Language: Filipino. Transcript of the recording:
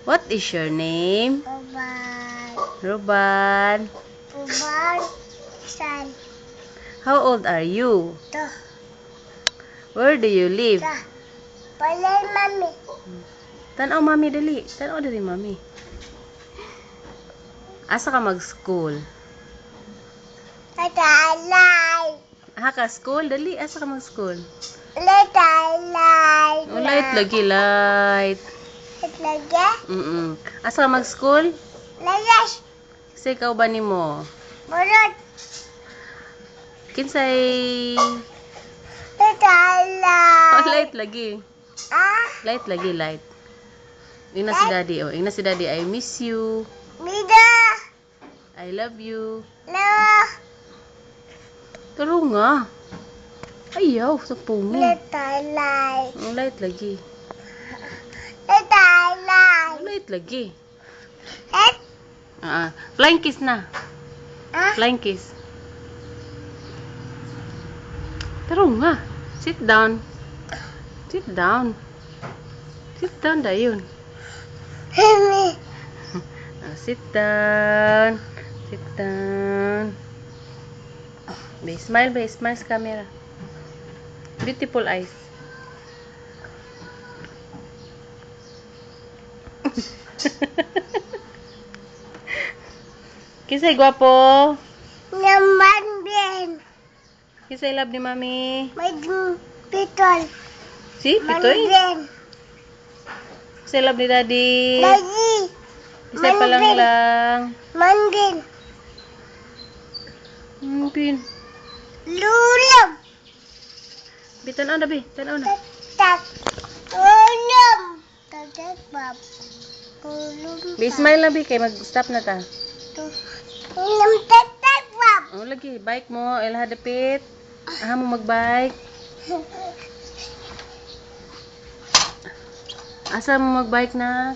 What is your name? Uban. Ruban. Uban. San. How old are you? To. Where do you live? Sa. Palay mami. Tanaw mami dali. Tanaw dali mami. Asa ka mag-school? Tatalay. Ha ka school dali. Asa ka mag-school? Tatalay. Oh, light lagi light. Lagi. Asa ka mag-school? Layas. Kasi ikaw ba nimo? Murot. Kinsay Tatalay. oh, light lagi. Ah. Light lagi light. Ina si daddy oh. Ina si daddy I miss you. Mida. I love you. No. Taro nga. Ayaw, sa pungi. Tatalay. Ang light lagi. Tatalay. Ang light lagi. Eh? Flying kiss na. Ah. Flying kiss. Taro nga. Sit down. Sit down. Sit down dayon. Himi. Sit down. Sit down. Be smile, be smile sa camera. Beautiful eyes. Kisay gwapo. Naman din. Kisay love ni mami. May pitol. Si, pitoy. Mandin. Kisay love ni daddy. Lagi. Kisay pa lang lang. Mandin. Pin. Lulam. Bitan na, bi. Tanaw na. Tak. Lulam. Tatak bab. Lulam. Be smile na, bi. Kay mag-stop na ta. Lulam tatak bab. Oh, lagi. Bike mo. Ela hadapit. Aha mo mag-bike. Asa mo mag-bike na?